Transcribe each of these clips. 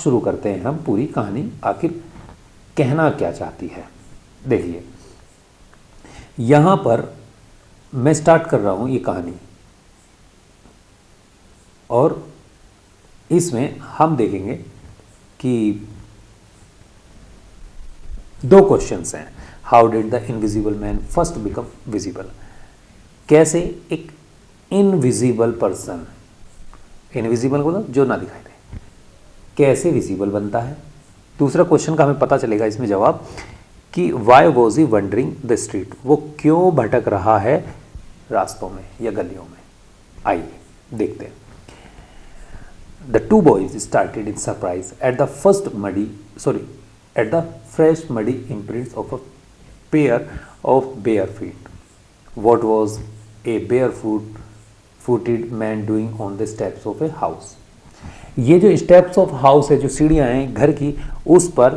शुरू करते हैं हम पूरी कहानी आखिर कहना क्या चाहती है। देखिए यहाँ पर मैं स्टार्ट कर रहा हूँ ये कहानी, और इसमें हम देखेंगे कि दो क्वेश्चंस हैं। How did the invisible man first become visible, कैसे एक इनविजिबल पर्सन, इनविजिबल मतलब जो ना दिखाई दे, कैसे विजिबल बनता है। दूसरा क्वेश्चन का हमें पता चलेगा इसमें जवाब कि why was he wondering the street, वो क्यों भटक रहा है रास्तों में या गलियों में। आइए देखते हैं। The two boys started in surprise at the fresh muddy imprints of a pair of bare feet. What was a barefooted man doing on the steps of a house? ये जो स्टेप्स ऑफ हाउस है, जो सीढ़ियाँ हैं घर की, उस पर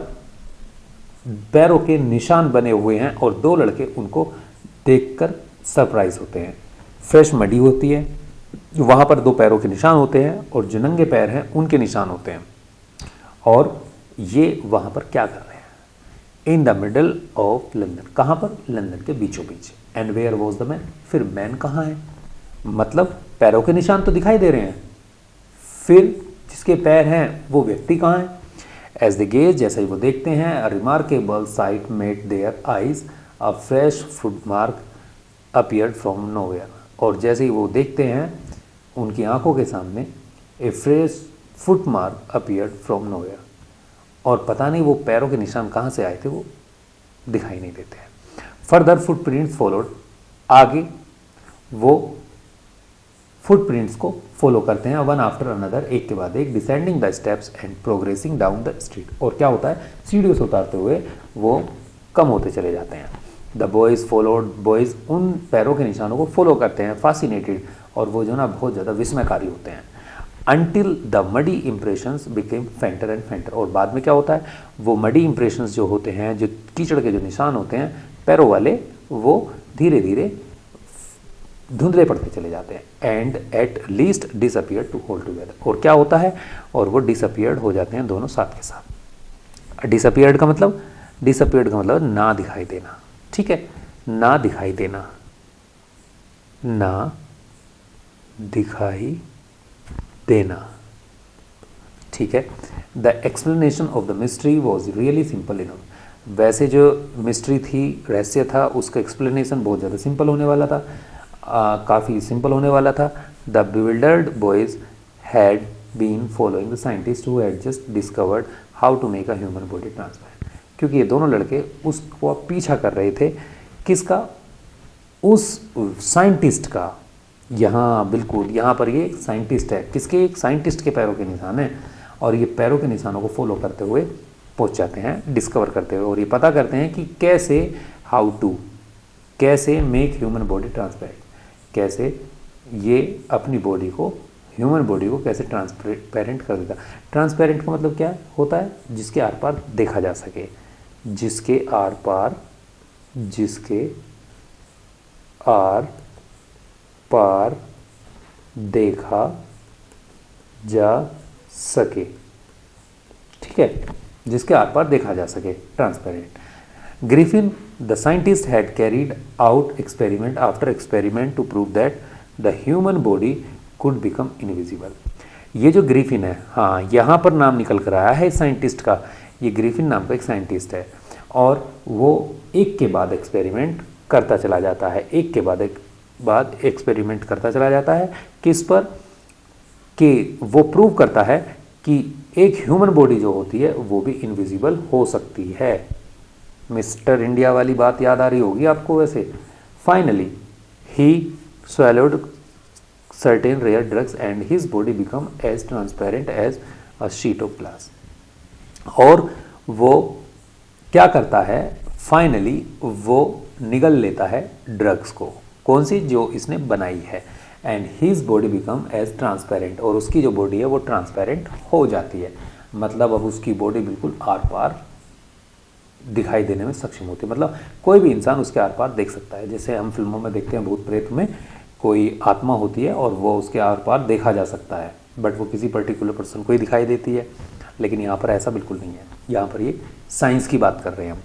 पैरों के निशान बने हुए हैं और दो लड़के उनको देखकर सरप्राइज होते हैं। फ्रेश मडी होती है, वहाँ पर दो पैरों के निशान होते हैं और जो नंगे पैर हैं उनके निशान होते हैं, और ये वहाँ पर क्या कर रहे हैं। In the middle of London, कहाँ पर, लंदन के बीचों बीच। And where was the man, फिर मैन कहाँ है, मतलब पैरों के निशान तो दिखाई दे रहे हैं, फिर जिसके पैर हैं वो व्यक्ति कहाँ है। एज द गेज, जैसे ही वो देखते हैं, a remarkable sight met their eyes, a fresh footmark appeared from nowhere, और जैसे ही वो देखते हैं उनकी आंखों के सामने a fresh footmark appeared from nowhere, और पता नहीं वो पैरों के निशान कहाँ से आए थे, वो दिखाई नहीं देते हैं। फर्दर फुटप्रिंट्स फॉलोड, आगे वो फुटप्रिंट्स को फॉलो करते हैं, वन आफ्टर अनदर, एक के बाद एक, descending the steps and progressing down the street, और क्या होता है, सीढ़ियों से उतारते हुए वो कम होते चले जाते हैं। द बॉयज़ फॉलोड, बॉयज़ उन पैरों के निशानों को फॉलो करते हैं, फैसिनेटेड, और वो जो ना बहुत ज़्यादा विस्मयकारी होते हैं। Until the muddy impressions became फेंटर and फेंटर, और बाद में क्या होता है, वो मडी इम्प्रेशंस जो होते हैं, जो कीचड़ के जो निशान होते हैं पैरों वाले, वो धीरे धीरे धुंधले पड़ते चले जाते हैं। And at least disappeared to hold together, और क्या होता है, और वो डिसअपियर्ड हो जाते हैं दोनों साथ के साथ। डिसअपियर्ड का मतलब, ना दिखाई देना, ठीक है, ना दिखाई देना, ना दिखाई देना, ठीक है। The explanation of the mystery was really simple enough, वैसे जो मिस्ट्री थी, रहस्य था, उसका एक्सप्लेनेशन बहुत ज़्यादा सिंपल होने वाला था, काफ़ी सिंपल होने वाला था। The bewildered boys had been following the scientist who had just discovered how to make a human body transparent, क्योंकि ये दोनों लड़के उसको पीछा कर रहे थे, किसका, उस साइंटिस्ट का। यहाँ बिल्कुल, यहाँ पर ये साइंटिस्ट है, किसके, एक साइंटिस्ट के पैरों के निशान हैं, और ये पैरों के निशानों को फॉलो करते हुए पहुँच जाते हैं, डिस्कवर करते हुए, और ये पता करते हैं कि कैसे, हाउ टू, कैसे मेक ह्यूमन बॉडी ट्रांसपेरेंट, कैसे ये अपनी बॉडी को, ह्यूमन बॉडी को कैसे ट्रांसपेरेंट कर देता। ट्रांसपेरेंट का मतलब क्या होता है, जिसके आर पार देखा जा सके, जिसके आर पार देखा जा सके, ठीक है, जिसके आर पार देखा जा सके, transparent. Griffin, the scientist, had carried out experiment after experiment to prove that the human body could become invisible. ये जो ग्रिफिन है, हाँ, यहाँ पर नाम निकल कर आया है साइंटिस्ट का, ये ग्रिफिन नाम का एक साइंटिस्ट है, और वो एक के बाद एक्सपेरिमेंट करता चला जाता है, एक के बाद एक्सपेरिमेंट करता चला जाता है, किस पर, कि वो प्रूव करता है कि एक ह्यूमन बॉडी जो होती है वो भी इनविजिबल हो सकती है। मिस्टर इंडिया वाली बात याद आ रही होगी आपको वैसे। Finally he swallowed certain rare drugs and his body become as transparent as a sheet of glass। और वो क्या करता है, फाइनली वो निगल लेता है ड्रग्स को, कौन सी, जो इसने बनाई है, and his body become as transparent, और उसकी जो बॉडी है वो ट्रांसपेरेंट हो जाती है, मतलब अब उसकी बॉडी बिल्कुल आर पार दिखाई देने में सक्षम होती है, मतलब कोई भी इंसान उसके आर पार देख सकता है। जैसे हम फिल्मों में देखते हैं, भूत प्रेत में कोई आत्मा होती है और वो उसके आर पार देखा जा सकता है, बट वो किसी पर्टिकुलर पर्सन को ही दिखाई देती है। लेकिन यहाँ पर ऐसा बिल्कुल नहीं है, यहाँ पर ये साइंस की बात कर रहे हैं हम।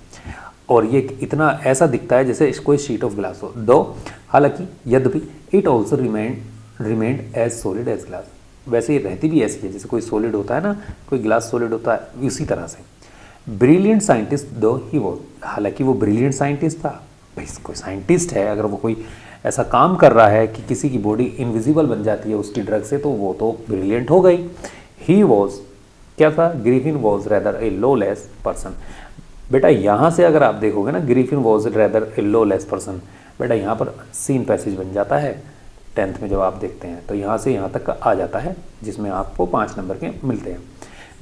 और ये इतना ऐसा दिखता है जैसे कोई शीट ऑफ ग्लास हो, दो हालांकि यद्यपि it also remained as solid as glass, वैसे ये रहती भी ऐसी है जैसे कोई सॉलिड होता है ना, कोई ग्लास सॉलिड होता है, उसी तरह से। ब्रिलियंट साइंटिस्ट दो ही वो, हालांकि वो ब्रिलियंट साइंटिस्ट था, भाई कोई साइंटिस्ट है, अगर वो कोई ऐसा काम कर रहा है कि किसी की बॉडी इनविजिबल बन जाती है उसकी ड्रग से, तो वो तो ब्रिलियंट हो गई। ही वॉज क्या था, Griffin was rather a lawless person. बेटा यहाँ से अगर आप देखोगे ना, Griffin was rather a lawless person, बेटा यहाँ पर सीन पैसेज बन जाता है 10th में जब आप देखते हैं, तो यहाँ से यहाँ तक का आ जाता है जिसमें आपको 5 नंबर के मिलते हैं।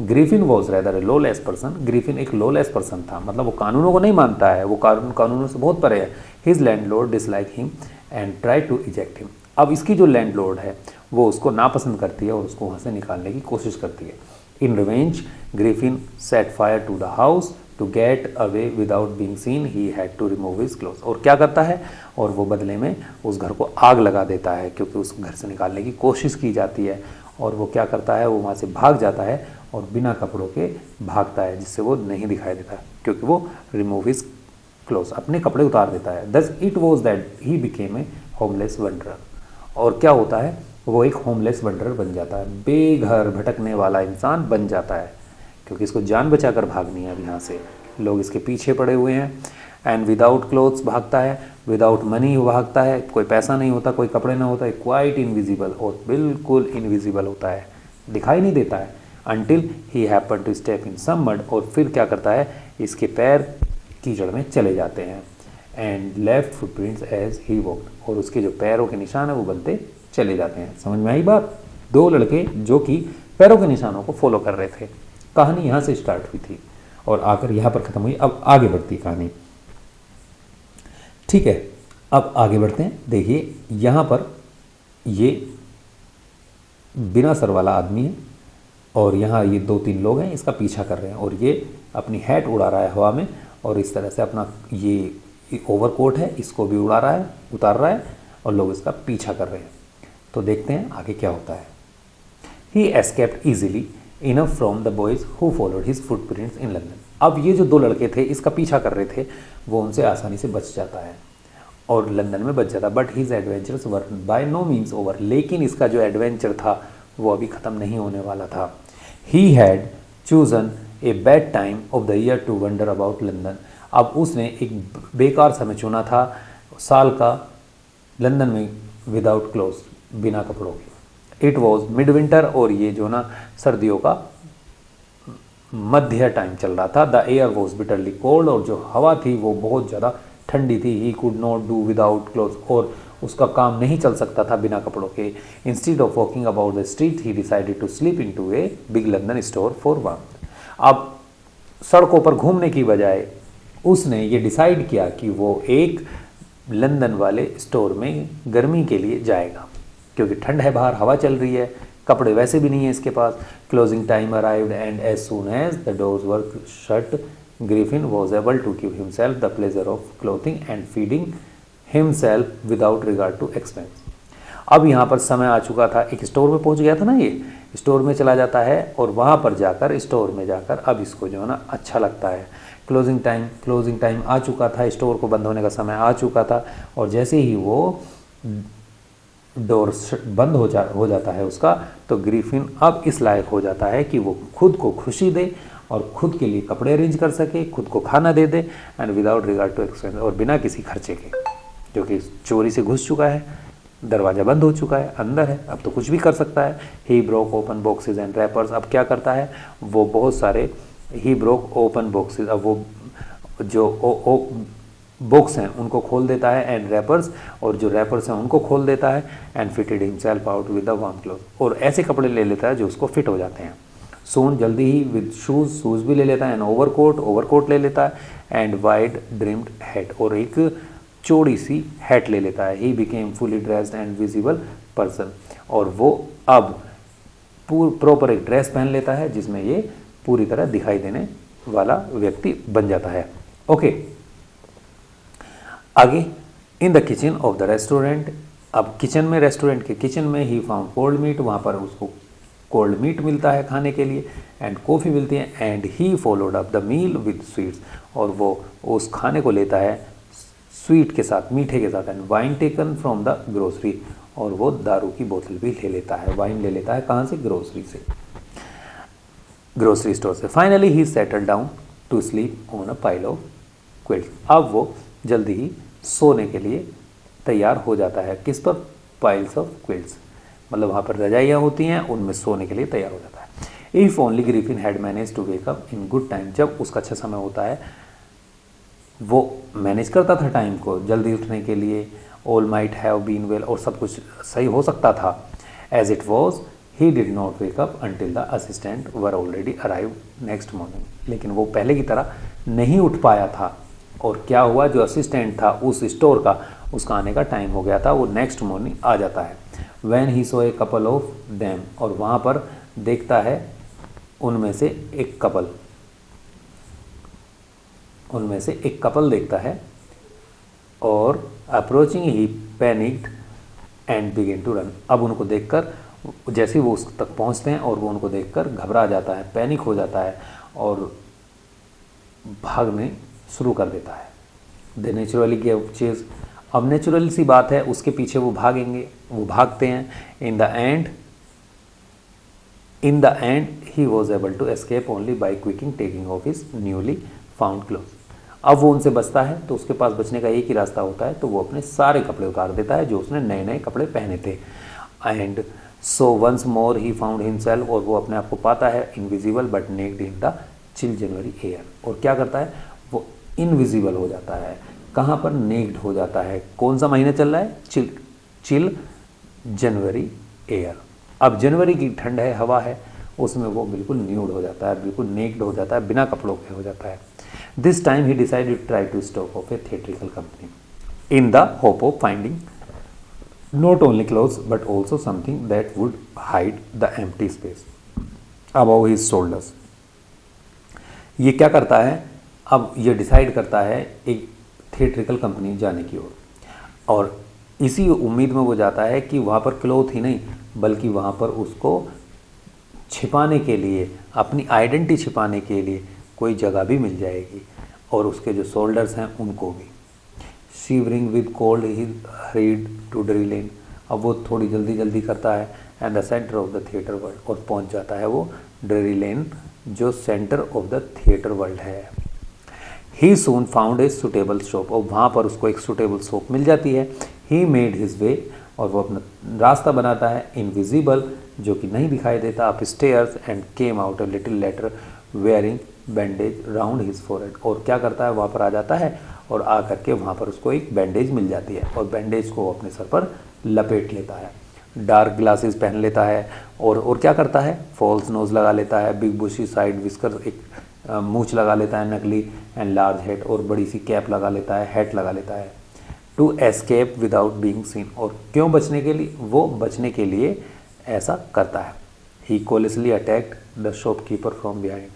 Griffin was rather a lawless person, Griffin एक लोलेस पर्सन था, मतलब वो कानूनों को नहीं मानता है, वो कानूनों से बहुत परे है। His landlord dislike him and try to eject him. अब इसकी जो लैंडलॉर्ड है वो उसको नापसंद करती है और उसको वहाँ से निकालने की कोशिश करती है। In revenge Griffin set fire to the house to get away without being seen, he had to remove his clothes. और क्या करता है, और वो बदले में उस घर को आग लगा देता है, क्योंकि उस घर से निकालने की कोशिश की जाती है। और वो क्या करता है, वो वहाँ से भाग जाता है और बिना कपड़ों के भागता है, जिससे वो नहीं दिखाई देता, क्योंकि वो रिमूव हिज क्लोथ्स, अपने कपड़े उतार देता है। Thus it was that he became a homeless wanderer. और क्या होता है, वो एक होमलेस वंडरर बन जाता है, बेघर भटकने वाला इंसान बन जाता है, क्योंकि इसको जान बचाकर भागनी है। अब यहाँ से लोग इसके पीछे पड़े हुए हैं। एंड विदाउट क्लोथ्स भागता है, विदाउट मनी भागता है, कोई पैसा नहीं होता, कोई कपड़े ना होता है, क्वाइट इनविजिबल, और बिल्कुल इनविजिबल होता है, दिखाई नहीं देता है। Until he happen to step in some mud, और फिर क्या करता है, इसके पैर कीचड़ में चले जाते हैं। And left footprints as he walked, और उसके जो पैरों के निशान है वो बनते चले जाते हैं। समझ में आई बात? दो लड़के जो कि पैरों के निशानों को फॉलो कर रहे थे। कहानी यहाँ से स्टार्ट हुई थी और आकर यहाँ पर ख़त्म हुई। अब आगे बढ़ती कहानी, ठीक है। अब आगे बढ़ते हैं। देखिए यहाँ पर ये बिना सर वाला आदमी है और यहाँ ये 2-3 लोग हैं, इसका पीछा कर रहे हैं, और ये अपनी हैट उड़ा रहा है हवा में, और इस तरह से अपना ये ओवरकोट है इसको भी उड़ा रहा है, उतार रहा है, और लोग इसका पीछा कर रहे हैं। तो देखते हैं आगे क्या होता है। He escaped easily enough from the boys who followed his footprints in London. अब ये जो 2 लड़के थे इसका पीछा कर रहे थे, वो उनसे आसानी से बच जाता है और लंदन में बच जाता। But his adventures were by no means over, लेकिन इसका जो एडवेंचर था वो अभी ख़त्म नहीं होने वाला था। He had chosen a bad time of the year to wander about London. अब उसने एक बेकार समय चुना था साल का लंदन में विदाउट क्लोथ्स, बिना कपड़ों के। इट वॉज मिड विंटर, और ये जो ना सर्दियों का मध्य टाइम चल रहा था। The air was bitterly cold, और जो हवा थी वो बहुत ज़्यादा ठंडी थी। He could not do without clothes, और उसका काम नहीं चल सकता था बिना कपड़ों के। Instead of walking about the street he decided to sleep into a big London store for warmth. अब सड़कों पर घूमने की बजाय उसने ये डिसाइड किया कि वो एक लंदन वाले स्टोर में गर्मी के लिए जाएगा, क्योंकि ठंड है बाहर, हवा चल रही है, कपड़े वैसे भी नहीं है इसके पास। Closing time arrived and as soon as the doors were shut Griffin was able to give himself the pleasure of clothing and feeding himself without regard to expense. अब यहाँ पर समय आ चुका था, एक स्टोर में पहुँच गया था ना, ये स्टोर में चला जाता है और वहाँ पर जाकर स्टोर में जाकर अब इसको जो है ना अच्छा लगता है। क्लोजिंग टाइम आ चुका था, स्टोर को बंद होने का समय आ चुका था, और जैसे ही वो डोर बंद हो जाता है उसका, तो ग्रिफिन अब इस लायक हो जाता है कि वो खुद को खुशी दे और खुद के लिए कपड़े अरेंज कर सके, खुद को खाना दे दे, and without regard to expense, और बिना किसी खर्चे के, क्योंकि चोरी से घुस चुका है, दरवाज़ा बंद हो चुका है, अंदर है, अब तो कुछ भी कर सकता है। He broke open boxes and rappers, अब क्या करता है वो बहुत सारे ही ब्रोक ओपन बॉक्सेज, अब वो जो बॉक्स हैं उनको खोल देता है, एंड रैपर्स, और जो रैपर्स हैं उनको खोल देता है, and fitted himself out with the warm cloth, और ऐसे कपड़े ले लेता है जो उसको फिट हो जाते हैं। सून जल्दी ही विद शूज़ भी ले लेता है, एंड ओवरकोट ले लेता है, एंड वाइड ड्रिम्ड हैट, और एक चौड़ी सी हैट ले लेता है। He became fully dressed and visible person, और वो अब प्रॉपर एक ड्रेस पहन लेता है जिसमें ये पूरी तरह दिखाई देने वाला व्यक्ति बन जाता है। ओके, आगे in the kitchen of the restaurant, अब किचन में, रेस्टोरेंट के किचन में ही फाउंड कोल्ड मीट, वहाँ पर उसको कोल्ड मीट मिलता है खाने के लिए एंड कॉफ़ी मिलती है and he followed up the meal with sweets, और वो उस खाने को लेता है स्वीट के साथ, मीठे के साथ, and wine taken from the grocery, और वो दारू की बोतल भी ले लेता है, वाइन ले लेता है कहाँ से, ग्रोसरी से, ग्रोसरी स्टोर से। Finally he settle down to sleep on a pile of quilts, अब वो जल्दी ही सोने के लिए तैयार हो जाता है, किस पर, पाइल्स ऑफ क्विल्ट्स, मतलब वहाँ पर रजाइयाँ होती हैं, उनमें सोने के लिए तैयार हो जाता है। If only Griffin had manage to wake up in good time, जब उसका अच्छा समय होता है, वो मैनेज करता था टाइम को जल्दी उठने के लिए, all might have been well, और सब कुछ सही हो सकता था। As it was he did not wake up until the assistant were already arrive next morning, लेकिन वो पहले की तरह नहीं उठ पाया था, और क्या हुआ, जो असिस्टेंट था उस स्टोर का, उसका आने का टाइम हो गया था, वो नेक्स्ट मॉर्निंग आ जाता है। When he so a couple of them, और वहाँ पर देखता है उनमें से एक कपल, उनमें से एक कपल देखता है, और approaching he panicked and begin to run, अब उनको देखकर, जैसे ही वो उस तक पहुंचते हैं और वो उनको देखकर घबरा जाता है, पैनिक हो जाता है और भागने शुरू कर देता है। दे नेचुरली गिव चेज, अब नेचुरल सी बात है, उसके पीछे वो भागेंगे, वो भागते हैं। In the end he was able to escape only by क्विकिंग taking off his newly found cloth, अब वो उनसे बचता है तो उसके पास बचने का एक ही रास्ता होता है, तो वो अपने सारे कपड़े उतार देता है जो उसने नए नए कपड़े पहने थे। And so once more he found himself, और वो अपने आप को पाता है invisible but naked in the chill January air, और क्या करता है, वो इनविजिबल हो जाता है, कहाँ पर, नेक्ड हो जाता है। कौन सा महीना चल रहा है, चिल जनवरी एयर, अब जनवरी की ठंड है, हवा है, उसमें वो बिल्कुल न्यूड हो जाता है, बिल्कुल नेक्ड हो जाता है, बिना कपड़ों के हो जाता है। This time he decided to try to stop off a theatrical company in the hope of finding not only clothes but also something that would hide the empty space above his shoulders। ये क्या करता है, अब ये decide करता है एक theatrical company जाने की ओर, और इसी उम्मीद में वो जाता है कि वहाँ पर क्लोथ ही नहीं बल्कि वहाँ पर उसको छिपाने के लिए, अपनी आइडेंटिटी छिपाने के लिए कोई जगह भी मिल जाएगी, और उसके जो शोल्डर्स हैं उनको भी। Shivering with cold he hurried to Drury Lane, अब वो थोड़ी जल्दी करता है, and the centre of the theatre world, और पहुंच जाता है वो ड्री लेन जो centre of the theatre world है। He soon found a suitable shop, और वहाँ पर उसको एक सुटेबल शॉप मिल जाती है। ही मेड हिज वे, और वो अपना रास्ता बनाता है, इनविजिबल जो कि नहीं दिखाई देता, up stairs and came out a little letter wearing bandage round his forehead, और क्या करता है, वहाँ पर आ जाता है और आ करके वहाँ पर उसको एक बैंडेज मिल जाती है, और बैंडेज को वो अपने सर पर लपेट लेता है, डार्क ग्लासेस पहन लेता है, और क्या करता है, फॉल्स नोज लगा लेता है, बिग बुशी साइड विस्कर, एक मूछ लगा लेता है नकली, एंड लार्ज हेड, और बड़ी सी कैप लगा लेता है, हैट लगा लेता है, to escape without being seen, और क्यों बचने के लिए, वो बचने के लिए ऐसा करता है। He callously attacked the shopkeeper from behind,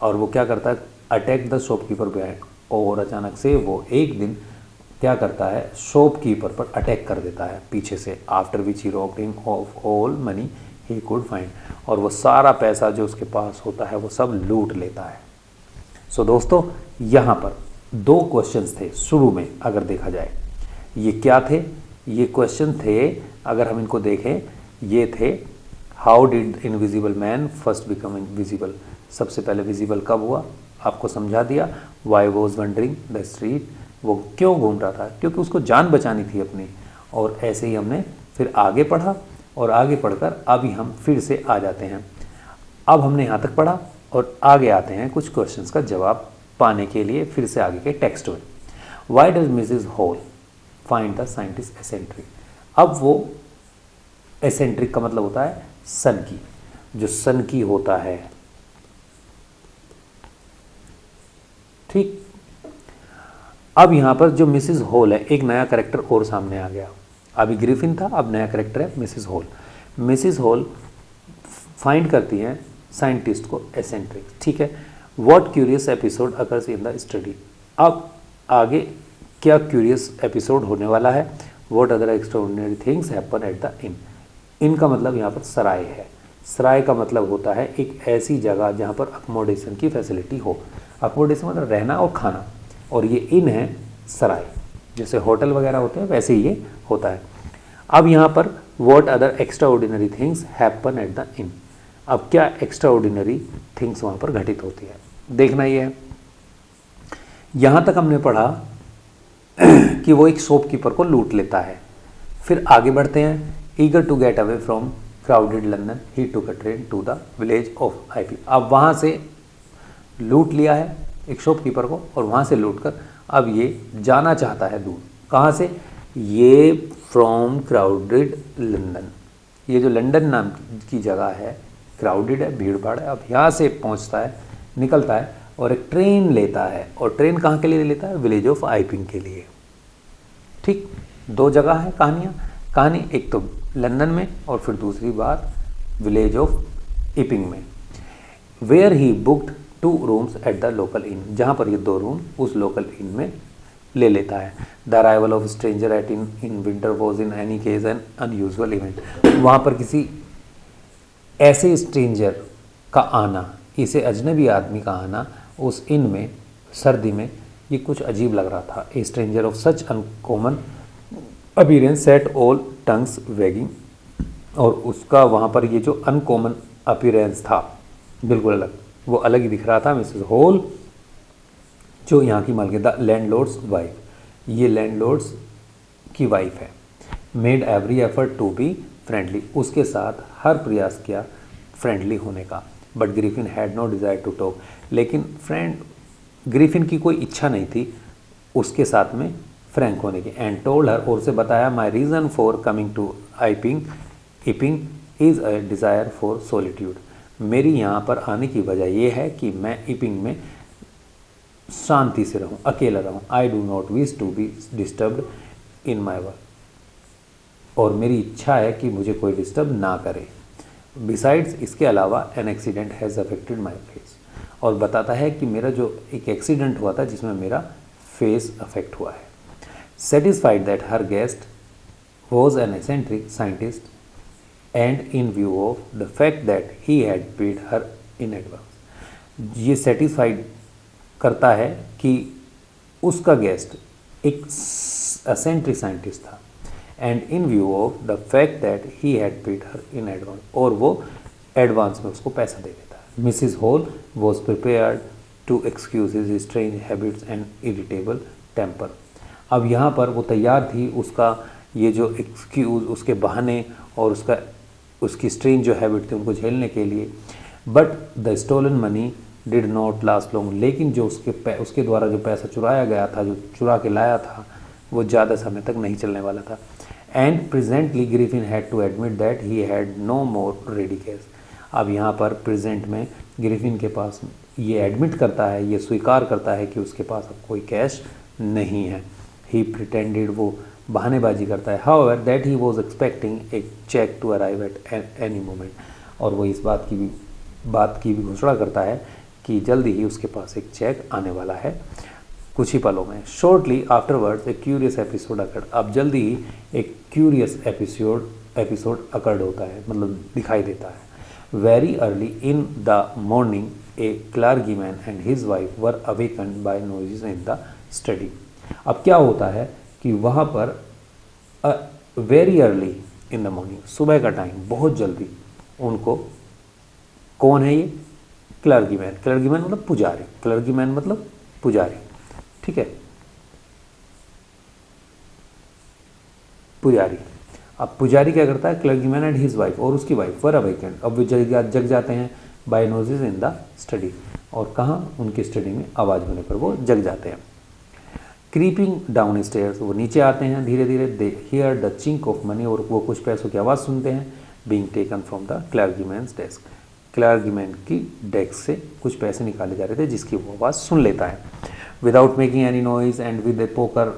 और वो क्या करता है, अटैक द शॉपकीपर बिहाइंड, और अचानक से वो एक दिन क्या करता है, शॉपकीपर पर अटैक कर देता है पीछे से। After which he robbed him of all money he could find, और वो सारा पैसा जो उसके पास होता है वो सब लूट लेता है। सो दोस्तों, यहाँ पर दो क्वेश्चंस थे शुरू में, अगर देखा जाए ये क्या थे, ये क्वेश्चन थे, अगर हम इनको देखें, ये थे how did invisible man first become invisible, सबसे पहले विजिबल कब हुआ, आपको समझा दिया। Why was wondering the street, वो क्यों घूम रहा था, क्योंकि उसको जान बचानी थी अपनी, और ऐसे ही हमने फिर आगे पढ़ा, और आगे पढ़कर अभी हम फिर से आ जाते हैं। अब हमने यहाँ तक पढ़ा और आगे आते हैं कुछ क्वेश्चंस का जवाब पाने के लिए फिर से आगे के टेक्स्ट में। Why does Mrs Hall find the scientist eccentric, अब वो एसेंट्रिक का मतलब होता है सनकी, जो सनकी होता है, ठीक। अब यहाँ पर जो मिसेस हॉल है, एक नया करेक्टर और सामने आ गया, अभी ग्रिफिन था, अब नया करेक्टर है Mrs Hall. Mrs Hall find करती हैं साइंटिस्ट को एसेंट्रिक, ठीक है। What curious episode occurs in the study, अब आगे क्या क्यूरियस एपिसोड होने वाला है। What other extraordinary things happen at the inn, inn का मतलब यहाँ पर सराय है, सराय का मतलब होता है एक ऐसी जगह जहाँ पर अकोमोडेशन की फैसिलिटी हो। अकोमोडेशन मतलब रहना और खाना, और ये इन है सराय, जैसे होटल वगैरह होते हैं वैसे ही ये होता है। अब यहाँ पर what other extra ordinary things happen at the इन, अब क्या एक्स्ट्रा ऑर्डिनरी थिंग्स वहाँ पर घटित होती है, देखना ये है। यहाँ तक हमने पढ़ा कि वो एक शॉपकीपर को लूट लेता है। फिर आगे बढ़ते हैं, eager to get away from crowded London he took a train to the village of आईपी। अब वहाँ से लूट लिया है एक शॉपकीपर को, और वहाँ से लूट कर अब ये जाना चाहता है दूर। कहाँ से? ये फ्रॉम क्राउडेड लंदन, ये जो लंदन नाम की जगह है क्राउडेड है, भीड़ भाड़ है। अब यहाँ से पहुँचता है, निकलता है और एक ट्रेन लेता है, और ट्रेन कहाँ के लिए लेता है? विलेज ऑफ आईपिंग के लिए। ठीक, दो जगह है कहानी एक तो लंदन में और फिर दूसरी बार विलेज ऑफ इपिंग में। Where he booked 2 rooms at the local inn, जहाँ पर ये 2 रूम उस लोकल इन में ले लेता है। The arrival of stranger eight in winter was in any case N unusual event, वहाँ पर किसी ऐसे स्ट्रेंजर का आना, इसे अजनबी आदमी का आना उस इन में सर्दी में, ये कुछ अजीब लग रहा था। ए stranger of such uncommon appearance set all tongues waging, और उसका वहाँ पर ये जो अनकॉमन अपीयरेंस था बिल्कुल अलग, वो अलग ही दिख रहा था। मिसेस हॉल जो यहाँ की मालकिन, द लैंडलॉर्ड्स वाइफ, ये लैंडलॉर्ड्स की वाइफ है। Made every effort to be friendly, उसके साथ हर प्रयास किया फ्रेंडली होने का। But Griffin had no desire to talk, लेकिन ग्रिफिन की कोई इच्छा नहीं थी उसके साथ में फ्रैंक होने की। एंड टोल्ड हर, और उसे बताया, my reason for coming to Iping is a desire for solitude, मेरी यहाँ पर आने की वजह यह है कि मैं इपिंग में शांति से रहूँ, अकेला रहूँ। I do not wish to be disturbed in my work, और मेरी इच्छा है कि मुझे कोई डिस्टर्ब ना करे। बिसाइड्स, इसके अलावा an accident has affected my face, और बताता है कि मेरा जो एक एक्सीडेंट हुआ था जिसमें मेरा फेस अफेक्ट हुआ है। Satisfied that her guest was an eccentric scientist and in view of the fact that he had paid her in advance, ये सेटिस्फाइड करता है कि उसका गेस्ट एक एसेंट्रिक साइंटिस्ट था, and in view of the fact that he had paid her in advance, और वो advance में उसको पैसा दे देता है। Mrs Hall was prepared to excuse his strange habits and irritable temper, अब यहाँ पर वो तैयार थी उसका ये जो एक्सक्यूज़, उसके बहाने और उसकी स्ट्रेंज जो हैबिट थी उनको झेलने के लिए। But the stolen money did not last long, लेकिन जो उसके द्वारा जो पैसा चुराया गया था, जो चुरा के लाया था, वो ज़्यादा समय तक नहीं चलने वाला था। And presently Griffin had to admit that he had no more ready cash, अब यहाँ पर प्रेजेंट में ग्रिफिन के पास ये एडमिट करता है, ये स्वीकार करता है कि उसके पास अब कोई कैश नहीं है। ही प्रिटेंडेड, वो बहानेबाजी करता है। However that he was expecting a cheque to arrive at any moment, और वो इस बात की भी घोषणा करता है कि जल्दी ही उसके पास एक चेक आने वाला है कुछ ही पलों में। शॉर्टली आफ्टरवर्ड्स ए क्यूरियस एपिसोड अकर्ड, अब जल्दी ही एक क्यूरियस एपिसोड अकर्ड होता है, मतलब दिखाई देता है। Very early in the morning a clergyman and his wife were awakened by noise in the study, अब क्या होता है कि वहाँ पर very early in the morning, सुबह का टाइम, बहुत जल्दी उनको, कौन है ये? क्लर्जीमैन मतलब पुजारी, क्लर्जीमैन मतलब पुजारी, ठीक है, पुजारी। अब पुजारी क्या करता है? क्लर्जीमैन एंड हिज वाइफ, और उसकी वाइफ वर अवेकेंड, अब वे जग जाते हैं by noise in the study, और कहाँ? उनकी स्टडी में आवाज़ होने पर वो जग जाते हैं। क्रीपिंग डाउन स्टेयर्स, वो नीचे आते हैं धीरे धीरे। They hear the chink of money, और वो कुछ पैसों की आवाज़ सुनते हैं। Being taken from the clergyman's desk, clergyman की डेस्क से कुछ पैसे निकाले जा रहे थे जिसकी वो आवाज़ सुन लेता है। Without making any noise and with a poker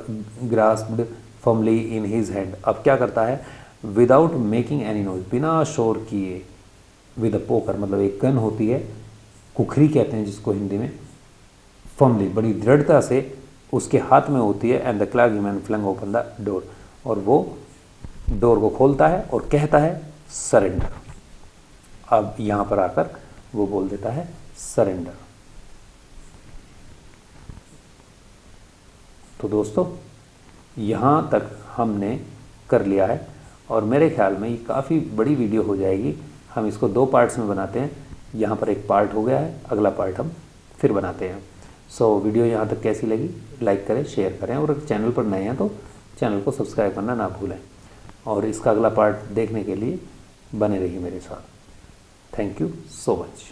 grasped firmly in his hand, अब क्या करता है? विदाउट मेकिंग एनी नॉइज, बिना शोर किए, विद अ पोकर मतलब एक गन होती है, कुखरी कहते हैं जिसको हिंदी में, फर्मली बड़ी दृढ़ता से उसके हाथ में होती है। And the clergyman flung open the door, और वो डोर को खोलता है और कहता है सरेंडर। अब यहाँ पर आकर वो बोल देता है सरेंडर। तो दोस्तों यहाँ तक हमने कर लिया है और मेरे ख्याल में ये काफ़ी बड़ी वीडियो हो जाएगी। हम इसको 2 पार्ट्स में बनाते हैं। यहाँ पर एक पार्ट हो गया है, अगला पार्ट हम फिर बनाते हैं। सो वीडियो यहाँ तक कैसी लगी लाइक करें, शेयर करें और चैनल पर नए हैं तो चैनल को सब्सक्राइब करना ना भूलें। और इसका अगला पार्ट देखने के लिए बने रहिए मेरे साथ। Thank you so much.